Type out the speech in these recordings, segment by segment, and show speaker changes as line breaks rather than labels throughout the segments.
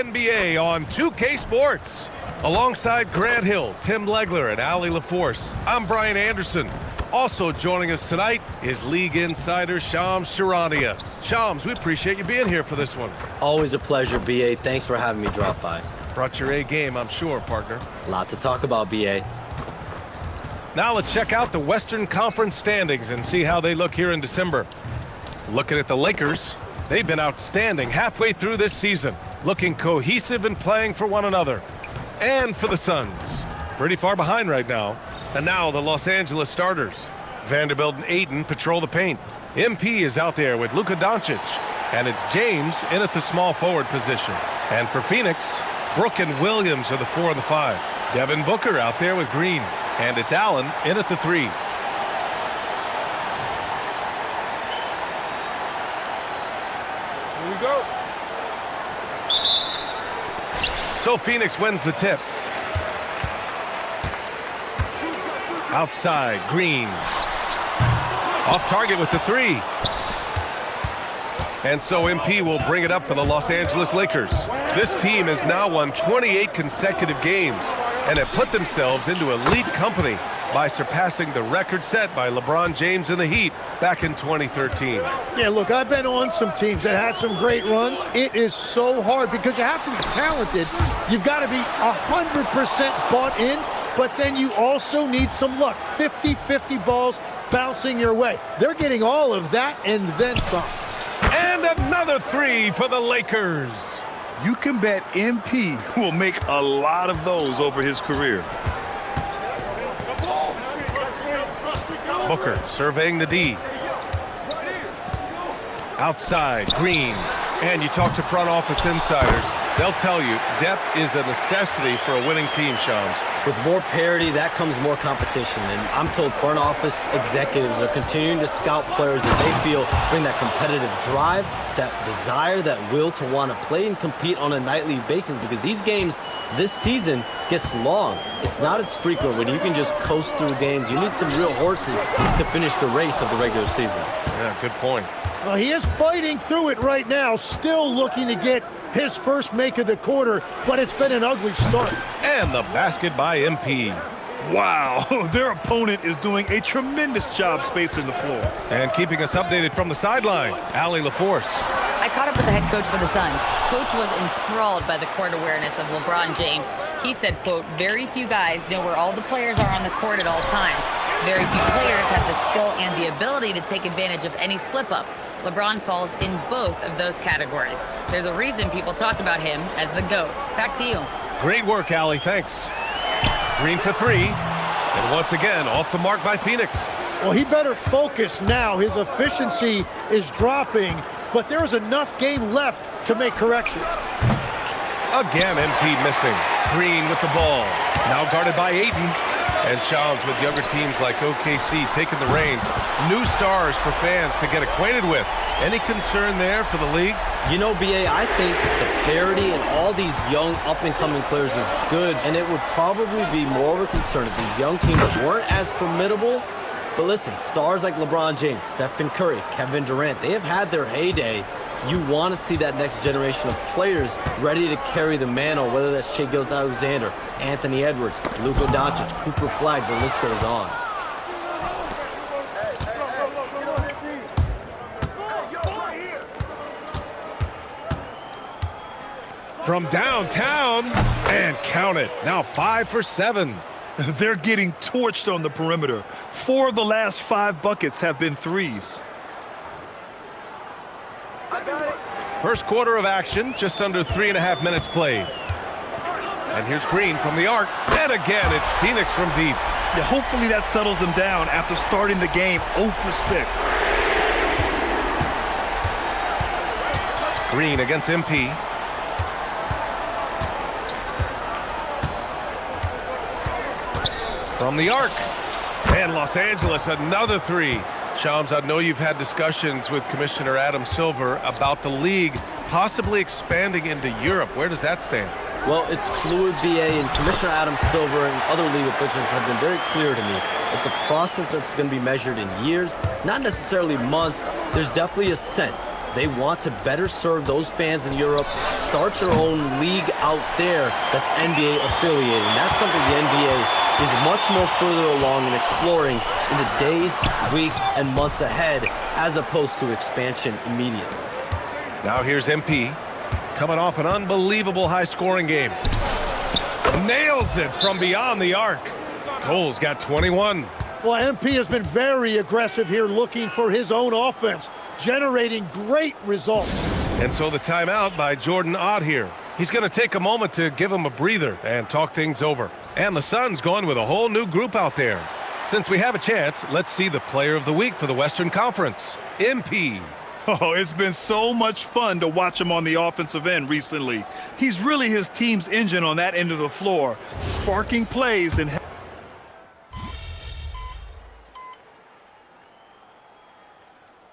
NBA on 2K Sports. Alongside Grant Hill, Tim Legler, and Allie LaForce, I'm Brian Anderson. Also joining us tonight is League Insider Shams Charania. Shams, we appreciate you being here for this one.
Always a pleasure, BA. Thanks for having me drop by.
Brought your A game, I'm sure, partner.
A lot to talk about, BA.
Now let's check out the Western Conference standings and see how they look here in December. Looking at the Lakers, they've been outstanding halfway through this season, looking cohesive and playing for one another. And for the Suns, pretty far behind right now. And now the Los Angeles starters. Vanderbilt and Ayton patrol the paint. MP is out there with Luka Doncic. And it's James in at the small forward position. And for Phoenix, Brook and Williams are the 4 and the 5. Devin Booker out there with Green. And it's Allen in at the 3. Here we go. So Phoenix wins the tip. Outside, Green. Off target with the 3. And so MP will bring it up for the Los Angeles Lakers. This team has now won 28 consecutive games and have put themselves into elite company by surpassing the record set by LeBron James and the Heat back in 2013.
Yeah, look, I've been on some teams that had some great runs. It is so hard because you have to be talented. You've got to be 100% bought in, but then you also need some luck. 50-50 balls bouncing your way. They're getting all of that and then some.
And another 3 for the Lakers.
You can bet MP will make a lot of those over his career.
Booker surveying the D. Outside, Green. And you talk to front office insiders, they'll tell you depth is a necessity for a winning team, Shams.
With more parity, that comes more competition. And I'm told front office executives are continuing to scout players that they feel bring that competitive drive, that desire, that will to want to play and compete on a nightly basis, because these games this season gets long. It's not as frequent when you can just coast through games. You need some real horses to finish the race of the regular season.
Yeah, good point.
Well, he is fighting through it right now, still looking to get his first make of the quarter, but it's been an ugly start.
And the basket by MP.
Wow, their opponent is doing a tremendous job spacing the floor.
And keeping us updated from the sideline, Allie LaForce.
I caught up with the head coach for the Suns. Coach was enthralled by the court awareness of LeBron James. He said, quote, very few guys know where all the players are on the court at all times. Very few players have the skill and the ability to take advantage of any slip-up. LeBron falls in both of those categories. There's a reason people talk about him as the GOAT. Back to you.
Great work, Allie. Thanks. Green for 3. And once again, off the mark by Phoenix.
Well, he better focus now. His efficiency is dropping, but there's enough game left to make corrections.
Again, MP missing. Green with the ball. Now guarded by Ayton. And Shams with younger teams like OKC taking the reins. New stars for fans to get acquainted with. Any concern there for the league?
You know, BA, I think the parity in all these young up-and-coming players is good, and it would probably be more of a concern if these young teams weren't as formidable. But listen, stars like LeBron James, Stephen Curry, Kevin Durant, they have had their heyday. You want to see that next generation of players ready to carry the mantle, whether that's Shai Gilgeous-Alexander, Anthony Edwards, Luka Doncic, Cooper Flag, the list goes on.
From downtown, and count it. Now 5 for 7.
They're getting torched on the perimeter. 4 of the last 5 buckets have been threes.
First quarter of action, just under 3.5 minutes played. And here's Green from the arc. And again, it's Phoenix from deep.
Yeah, hopefully that settles them down after starting the game 0 for 6.
Green against MP. From the arc. And Los Angeles, another 3. Shams, I know you've had discussions with Commissioner Adam Silver about the league possibly expanding into Europe. Where does that stand?
Well, it's fluid, BA, and Commissioner Adam Silver and other league officials have been very clear to me. It's a process that's going to be measured in years, not necessarily months. There's definitely a sense They want to better serve those fans in Europe, start their own league out there that's NBA affiliated. And that's something the NBA is much more further along in exploring in the days, weeks, and months ahead, as opposed to expansion immediately.
Now here's MP, coming off an unbelievable high-scoring game. Nails it from beyond the arc. Cole's got 21.
Well, MP has been very aggressive here, looking for his own offense, generating great results.
And so the timeout by Jordan Ott here. He's going to take a moment to give him a breather and talk things over. And the Suns going with a whole new group out there. Since we have a chance, let's see the player of the week for the Western Conference, MP.
Oh, it's been so much fun to watch him on the offensive end recently. He's really his team's engine on that end of the floor, sparking plays and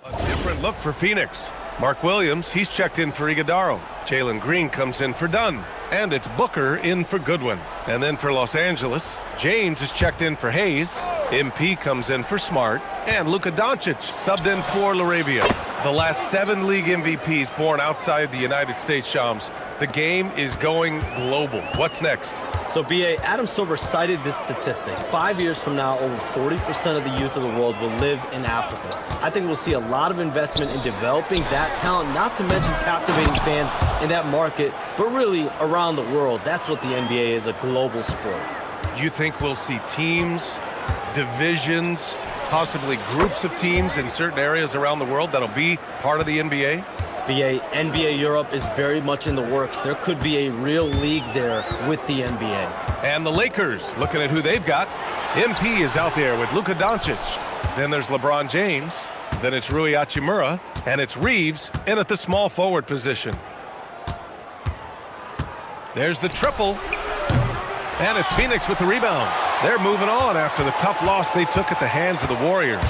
a different look for Phoenix. Mark Williams, he's checked in for Iguodala. Jalen Green comes in for Dunn. And it's Booker in for Goodwin. And then for Los Angeles, James is checked in for Hayes. MP comes in for Smart. And Luka Doncic subbed in for LaRavia. The last 7 league MVPs born outside the United States, Shams. The game is going global. What's next?
So, B.A., Adam Silver cited this statistic. 5 years from now, over 40% of the youth of the world will live in Africa. I think we'll see a lot of investment in developing that talent, not to mention captivating fans in that market, but really around the world. That's what the NBA is, a global sport.
You think we'll see teams, divisions, possibly groups of teams in certain areas around the world that'll be part of the NBA?
NBA Europe is very much in the works. There could be a real league there with the NBA.
And the Lakers, looking at who they've got. MP is out there with Luka Doncic. Then there's LeBron James. Then it's Rui Hachimura. And it's Reeves in at the small forward position. There's the triple. And it's Phoenix with the rebound. They're moving on after the tough loss they took at the hands of the Warriors.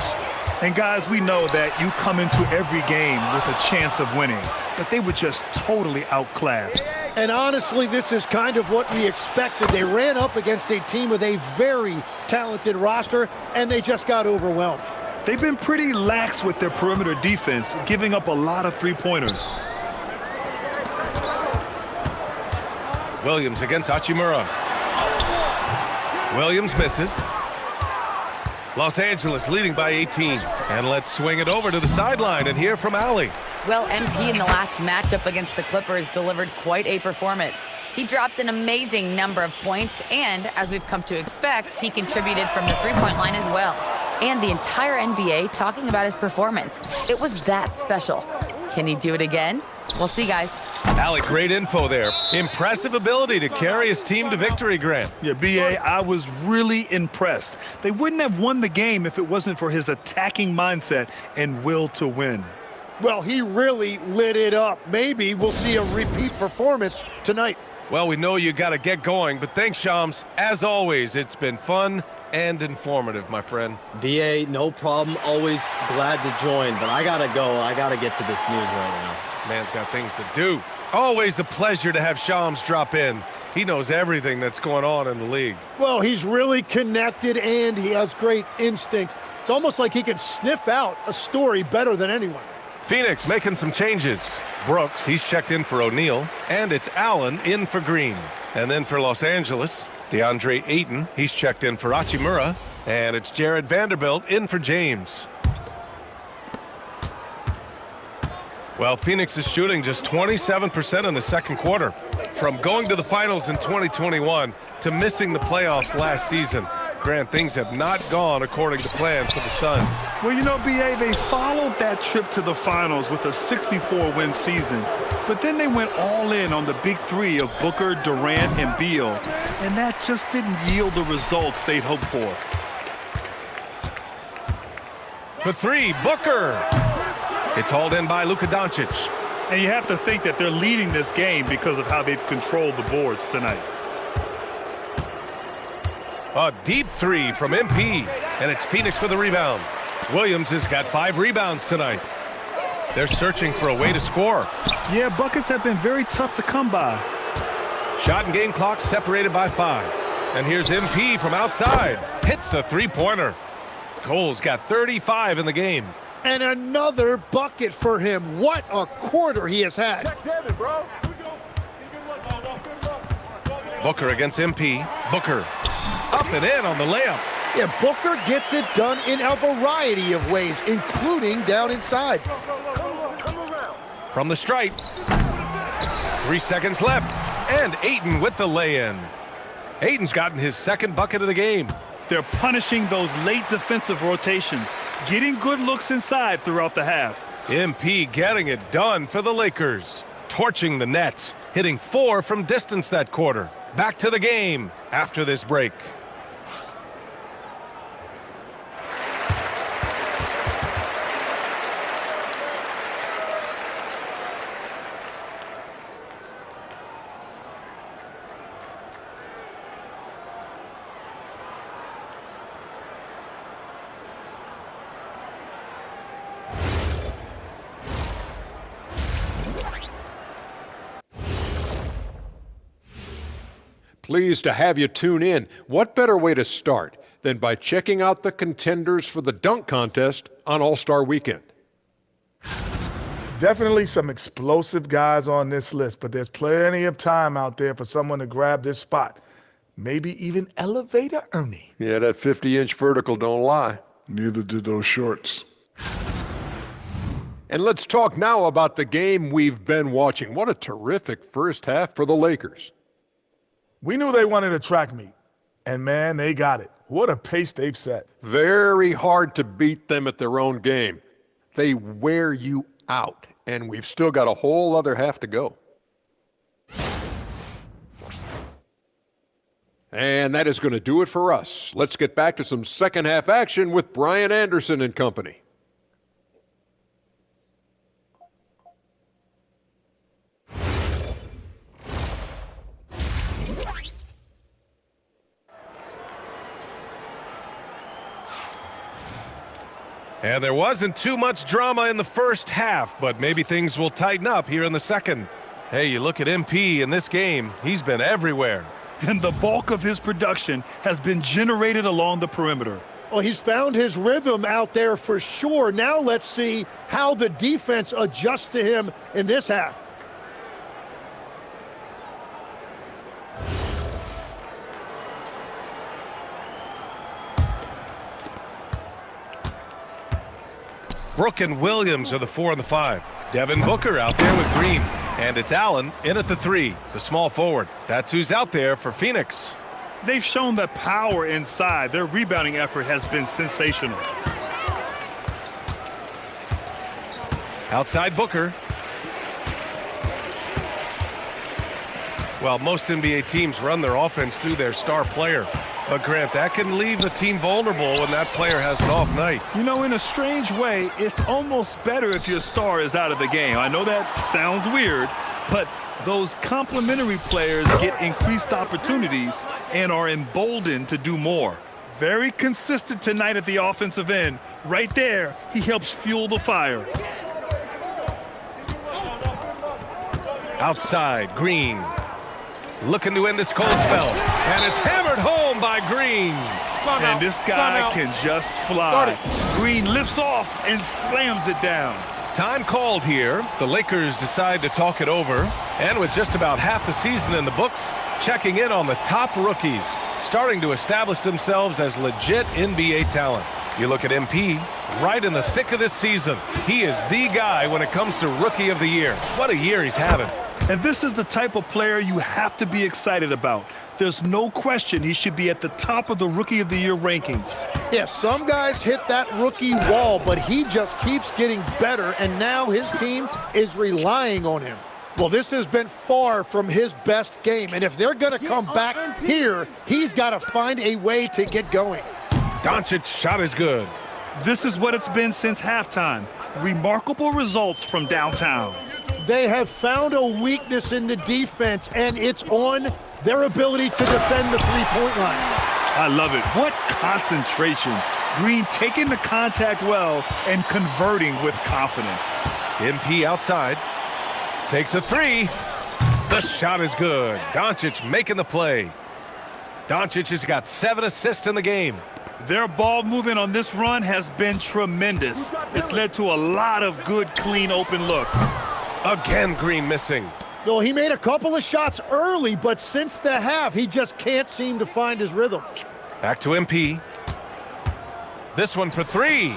And guys, we know that you come into every game with a chance of winning, but they were just totally outclassed.
And honestly, this is kind of what we expected. They ran up against a team with a very talented roster, and they just got overwhelmed.
They've been pretty lax with their perimeter defense, giving up a lot of three-pointers.
Williams against Hachimura. Williams misses. Los Angeles leading by 18. And let's swing it over to the sideline and hear from Allie.
Well, MP in the last matchup against the Clippers delivered quite a performance. He dropped an amazing number of points, and as we've come to expect, he contributed from the three-point line as well. And the entire NBA talking about his performance. It was that special. Can he do it again? We'll see, guys.
Allie, great info there. Impressive ability to carry his team to victory, Grant.
Yeah, B.A., I was really impressed. They wouldn't have won the game if it wasn't for his attacking mindset and will to win.
Well, he really lit it up. Maybe we'll see a repeat performance tonight.
Well, we know you got to get going, but thanks, Shams. As always, it's been fun and informative, my friend.
B.A., no problem. Always glad to join, but I got to go. I got to get to this news right now.
Man's got things to do. Always a pleasure to have Shams drop in. He knows everything that's going on in the league.
Well, he's really connected, and he has great instincts. It's almost like he can sniff out a story better than anyone.
Phoenix making some changes. Brooks, he's checked in for O'Neal, and it's Allen in for Green. And then for Los Angeles, DeAndre Ayton, he's checked in for Hachimura, and it's Jared Vanderbilt in for James. Well, Phoenix is shooting just 27% in the second quarter. From going to the finals in 2021 to missing the playoffs last season, Grant, things have not gone according to plan for the Suns.
Well, you know, B.A., they followed that trip to the finals with a 64-win season, but then they went all in on the big three of Booker, Durant, and Beal, and that just didn't yield the results they'd hoped for.
For three, Booker. It's hauled in by Luka Doncic.
And you have to think that they're leading this game because of how they've controlled the boards tonight.
A deep three from MP, and it's Phoenix with a rebound. Williams has got 5 rebounds tonight. They're searching for a way to score.
Yeah, buckets have been very tough to come by.
Shot and game clock separated by 5. And here's MP from outside. Hits a three-pointer. Cole's got 35 in the game.
And another bucket for him. What a quarter he has had.
Booker against MP. Booker up and in on the layup.
Yeah, Booker gets it done in a variety of ways, including down inside.
From the stripe. 3 seconds left. And Ayton with the lay-in. Ayton's gotten his second bucket of the game.
They're punishing those late defensive rotations, getting good looks inside throughout the half.
MP getting it done for the Lakers. Torching the Nets, hitting 4 from distance that quarter. Back to the game after this break.
Pleased to have you tune in. What better way to start than by checking out the contenders for the dunk contest on All-Star Weekend?
Definitely some explosive guys on this list, but there's plenty of time out there for someone to grab this spot. Maybe even Elevator Ernie.
Yeah, that 50-inch vertical don't lie.
Neither did those shorts.
And let's talk now about the game we've been watching. What a terrific first half for the Lakers.
We knew they wanted a track meet, and man, they got it. What a pace they've set.
Very hard to beat them at their own game. They wear you out, and we've still got a whole other half to go. And that is going to do it for us. Let's get back to some second half action with Brian Anderson and company.
And there wasn't too much drama in the first half, but maybe things will tighten up here in the second. Hey, you look at MP in this game, he's been everywhere.
And the bulk of his production has been generated along the perimeter.
Well, he's found his rhythm out there for sure. Now let's see how the defense adjusts to him in this half.
Brook and Williams are the 4 and the 5. Devin Booker out there with Green. And it's Allen in at the 3, the small forward. That's who's out there for Phoenix.
They've shown that power inside. Their rebounding effort has been sensational.
Outside Booker. Well, most NBA teams run their offense through their star player. But, Grant, that can leave a team vulnerable when that player has an off night.
You know, in a strange way, it's almost better if your star is out of the game. I know that sounds weird, but those complementary players get increased opportunities and are emboldened to do more. Very consistent tonight at the offensive end. Right there, he helps fuel the fire.
Outside, Green. Looking to end this cold spell. And it's hammered home by Green.
And this guy can just fly. Green lifts off and slams it down.
Time called here. The Lakers decide to talk it over. And with just about half the season in the books, checking in on the top rookies, starting to establish themselves as legit NBA talent. You look at MP, right in the thick of this season. He is the guy when it comes to Rookie of the Year. What a year he's having.
And this is the type of player you have to be excited about. There's no question he should be at the top of the Rookie of the Year rankings.
Yeah, some guys hit that rookie wall, but he just keeps getting better, and now his team is relying on him. Well, this has been far from his best game, and if they're going to come back here, he's got to find a way to get going.
Doncic shot is good.
This is what it's been since halftime. Remarkable results from downtown.
They have found a weakness in the defense, and it's on their ability to defend the three-point line.
I love it. What concentration. Green taking the contact well and converting with confidence.
MP outside. Takes a 3. The shot is good. Doncic making the play. Doncic has got 7 assists in the game.
Their ball movement on this run has been tremendous. It's led to a lot of good, clean, open looks.
Again, Green missing.
Well, he made a couple of shots early, but since the half, he just can't seem to find his rhythm.
Back to MP. This one for three.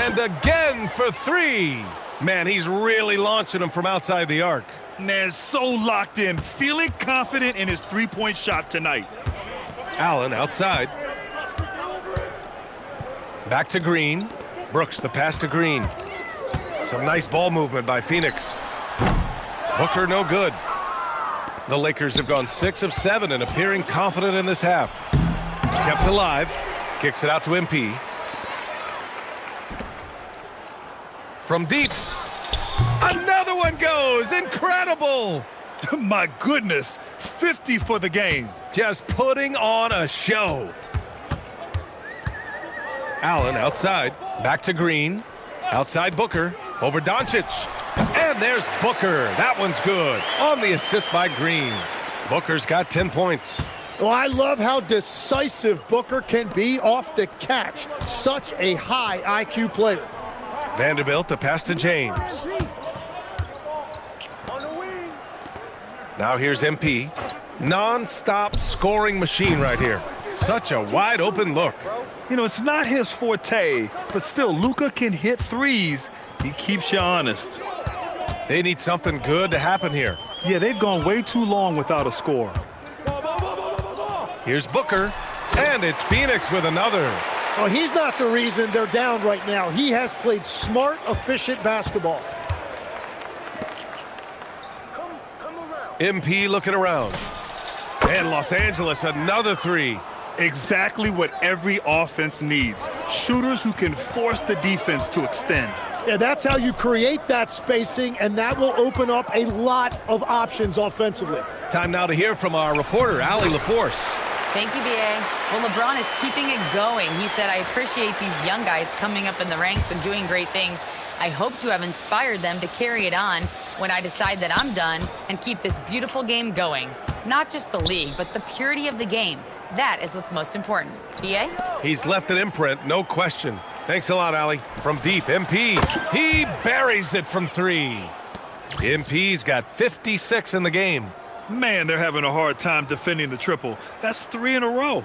And again for three. Man, he's really launching them from outside the arc.
Man, so locked in, feeling confident in his three-point shot tonight.
Allen outside. Back to Green. Brooks, the pass to Green. Some nice ball movement by Phoenix. Booker, no good. The Lakers have gone 6 of 7 and appearing confident in this half. Kept alive. Kicks it out to MP. From deep. Another one goes. Incredible.
My goodness, 50 for the game.
Just putting on a show. Allen outside. Back to Green. Outside Booker. Over Doncic. And there's Booker. That one's good. On the assist by Green. Booker's got 10 points.
Well, I love how decisive Booker can be off the catch. Such a high IQ player.
Vanderbilt, the pass to James. Now here's MP. Non-stop scoring machine right here. Such a wide open look.
You know, it's not his forte, but still, Luka can hit threes. He keeps you honest.
They need something good to happen here.
Yeah, they've gone way too long without a score.
Here's Booker, and it's Phoenix with another.
Well, he's not the reason they're down right now. He has played smart, efficient basketball.
MP looking around. And Los Angeles, another three.
Exactly what every offense needs. Shooters who can force the defense to extend.
Yeah, that's how you create that spacing, and that will open up a lot of options offensively.
Time now to hear from our reporter, Allie LaForce.
Thank you, B.A. Well, LeBron is keeping it going. He said, I appreciate these young guys coming up in the ranks and doing great things. I hope to have inspired them to carry it on when I decide that I'm done and keep this beautiful game going. Not just the league, but the purity of the game. That is what's most important. B.A.?
He's left an imprint, no question. Thanks a lot, Allie. From deep, MP. He buries it from three. MP's got 56 in the game.
Man, they're having a hard time defending the triple. That's 3 in a row.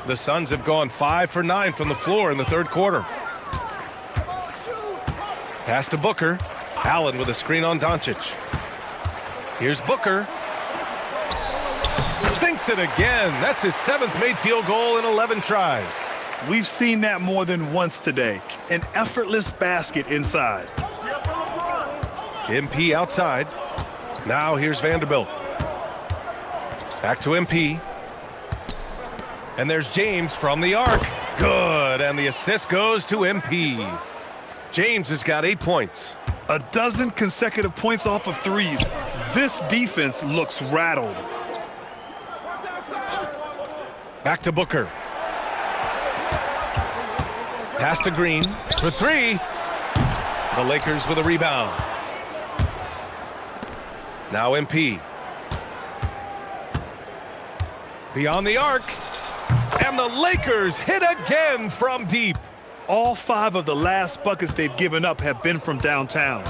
The Suns have gone 5 for 9 from the floor in the third quarter. Pass to Booker. Allen with a screen on Doncic. Here's Booker. Sinks it again. That's his 7th made field goal in 11 tries.
We've seen that more than once today. An effortless basket inside.
MP outside. Now here's Vanderbilt. Back to MP. And there's James from the arc. Good, and the assist goes to MP. James has got 8 points.
A dozen consecutive points off of threes. This defense looks rattled.
Back to Booker. Pass to Green for three. The Lakers with a rebound. Now MP. Beyond the arc. And the Lakers hit again from deep.
All 5 of the last buckets they've given up have been from downtown.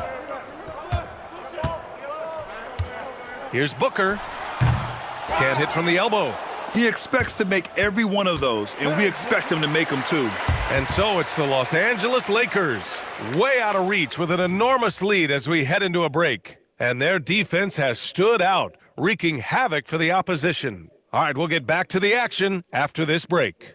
Here's Booker. Can't hit from the elbow.
He expects to make every one of those, and we expect him to make them too.
And so it's the Los Angeles Lakers, way out of reach with an enormous lead as we head into a break. And their defense has stood out, wreaking havoc for the opposition. All right, we'll get back to the action after this break.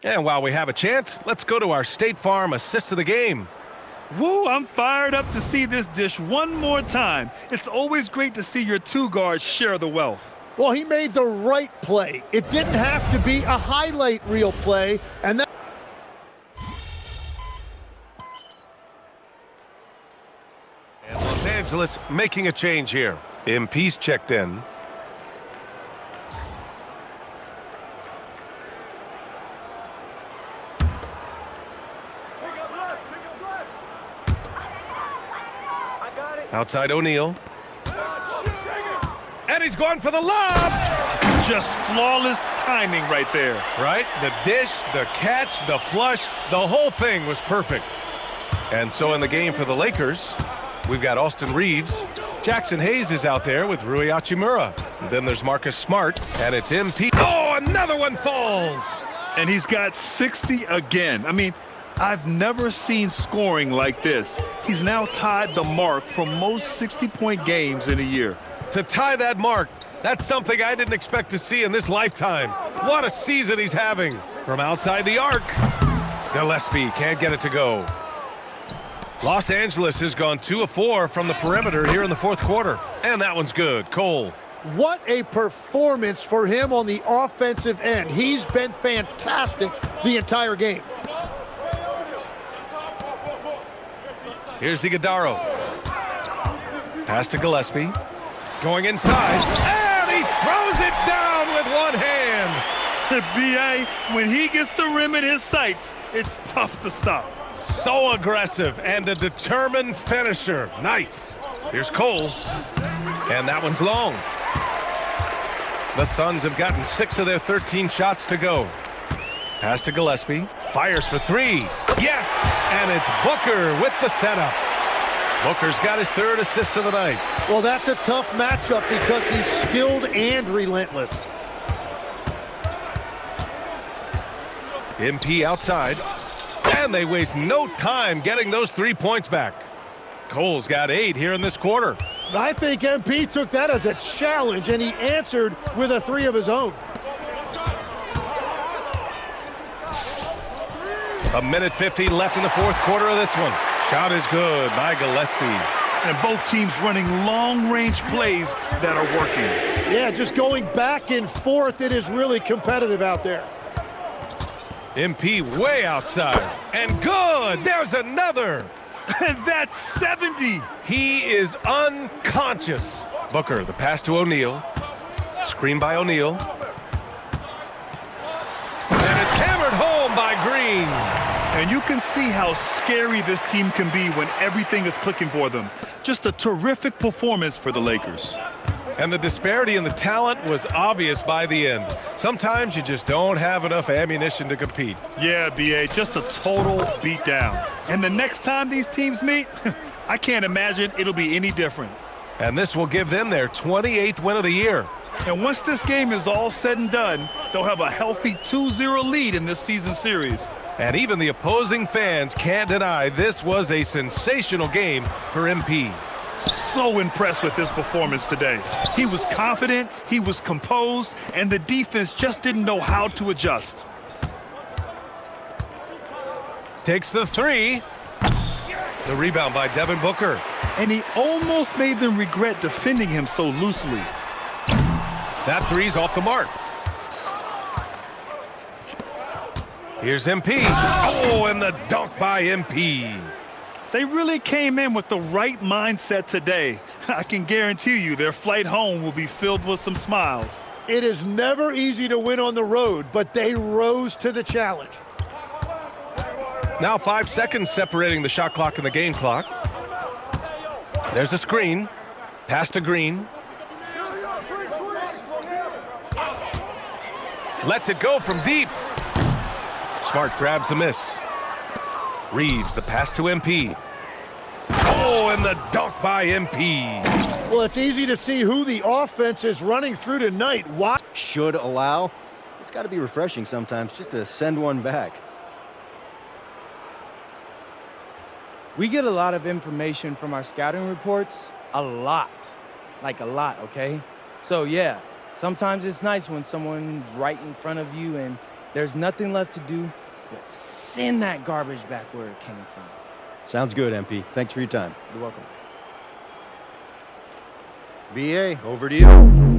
And while we have a chance, let's go to our State Farm assist of the game.
Woo, I'm fired up to see this dish one more time. It's always great to see your 2 guards share the wealth.
Well, he made the right play. It didn't have to be a highlight reel play, and that.
And Los Angeles making a change here. MP's checked in. Outside O'Neal. And he's going for the lob.
Just flawless timing right there.
Right? The dish, the catch, the flush, the whole thing was perfect. And so in the game for the Lakers, we've got Austin Reeves. Jackson Hayes is out there with Rui Hachimura. And then there's Marcus Smart, and it's MP. Oh, another one falls.
And he's got 60 again. I mean, I've never seen scoring like this. He's now tied the mark for most 60-point games in a year.
To tie that mark, that's something I didn't expect to see in this lifetime. What a season he's having. From outside the arc, Gillespie can't get it to go. Los Angeles has gone 2 of 4 from the perimeter here in the fourth quarter. And that one's good. Cole.
What a performance for him on the offensive end. He's been fantastic the entire game.
Here's Iguodala. Pass to Gillespie. Going inside. And he throws it down with one hand.
B.A., when he gets the rim in his sights, it's tough to stop.
So aggressive and a determined finisher. Nice. Here's Cole. And that one's long. The Suns have gotten 6 of their 13 shots to go. Pass to Gillespie. Fires for 3. Yes! And it's Booker with the setup. Booker's got his 3rd assist of the night.
Well, that's a tough matchup because he's skilled and relentless.
MP outside. And they waste no time getting those 3 points back. Cole's got 8 here in this quarter.
I think MP took that as a challenge, and he answered with a 3 of his own.
A minute 15 left in the fourth quarter of this one. Shot is good by Gillespie.
And both teams running long-range plays that are working.
Yeah, just going back and forth. It is really competitive out there.
MP way outside. And good! There's another!
And that's 70!
He is unconscious. Booker, the pass to O'Neal. Screen by O'Neal. And it's hammered home by Green.
And you can see how scary this team can be when everything is clicking for them. Just a terrific performance for the Lakers.
And the disparity in the talent was obvious by the end. Sometimes you just don't have enough ammunition to compete.
Yeah, B.A., just a total beatdown. And the next time these teams meet, I can't imagine it'll be any different.
And this will give them their 28th win of the year.
And once this game is all said and done, they'll have a healthy 2-0 lead in this season series.
And even the opposing fans can't deny this was a sensational game for MP.
So impressed with his performance today. He was confident, he was composed, and the defense just didn't know how to adjust.
Takes the 3. The rebound by Devin Booker.
And he almost made them regret defending him so loosely.
That 3's off the mark. Here's MP. Oh, and the dunk by MP.
They really came in with the right mindset today. I can guarantee you their flight home will be filled with some smiles.
It is never easy to win on the road, but they rose to the challenge.
Now 5 seconds separating the shot clock and the game clock. There's a screen. Pass to Green. Lets it go from deep. Smart grabs the miss. Reeves, the pass to MP. Oh, and the dunk by MP.
Well, it's easy to see who the offense is running through tonight. Why?
Should allow. It's got to be refreshing sometimes just to send one back.
We get a lot of information from our scouting reports. A lot. Like a lot, okay? So, yeah, sometimes it's nice when someone's right in front of you and there's nothing left to do but send that garbage back where it came from.
Sounds good, MP. Thanks for your time.
You're welcome.
BA, over to you.